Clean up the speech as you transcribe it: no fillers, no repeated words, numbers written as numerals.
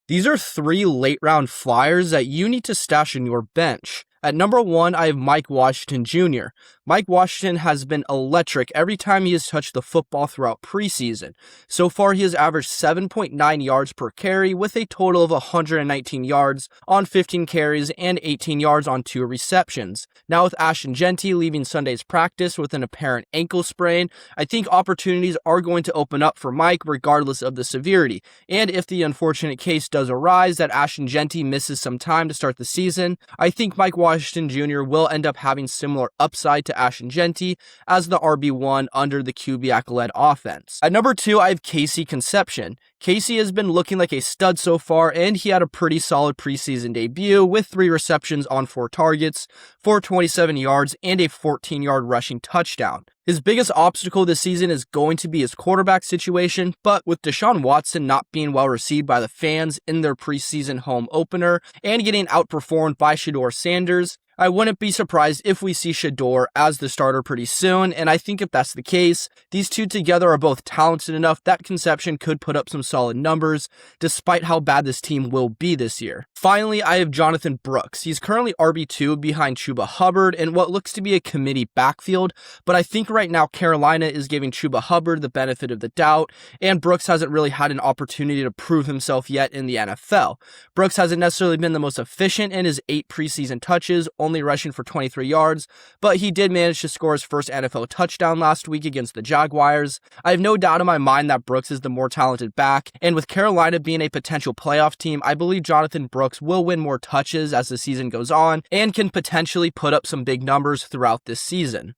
These are three late round flyers that you need to stash in your bench. At number 1, I have Mike Washington Jr. Mike Washington has been electric every time he has touched the football throughout preseason. So far, he has averaged 7.9 yards per carry with a total of 119 yards on 15 carries and 18 yards on 2 receptions. Now with Ashton Jeanty leaving Sunday's practice with an apparent ankle sprain, I think opportunities are going to open up for Mike regardless of the severity. And if the unfortunate case does arise that Ashton Jeanty misses some time to start the season, I think Mike Washington Jr. will end up having similar upside to Ashton Jeanty as the RB1 under the Kubiak-led offense. At number 2, I have Casey Concepcion. Casey has been looking like a stud so far, and he had a pretty solid preseason debut with 3 receptions on 4 targets, 427 yards, and a 14-yard rushing touchdown. His biggest obstacle this season is going to be his quarterback situation, but with Deshaun Watson not being well received by the fans in their preseason home opener and getting outperformed by Shedeur Sanders, I wouldn't be surprised if we see Shedeur as the starter pretty soon, and I think if that's the case, these two together are both talented enough that Concepcion could put up some solid numbers, despite how bad this team will be this year. Finally, I have Jonathan Brooks. He's currently RB2 behind Chuba Hubbard in what looks to be a committee backfield, but I think right now Carolina is giving Chuba Hubbard the benefit of the doubt, and Brooks hasn't really had an opportunity to prove himself yet in the NFL. Brooks hasn't necessarily been the most efficient in his 8 preseason touches, only rushing for 23 yards, but he did manage to score his first NFL touchdown last week against the Jaguars. I have no doubt in my mind that Brooks is the more talented back, and with Carolina being a potential playoff team, I believe Jonathan Brooks will win more touches as the season goes on and can potentially put up some big numbers throughout this season.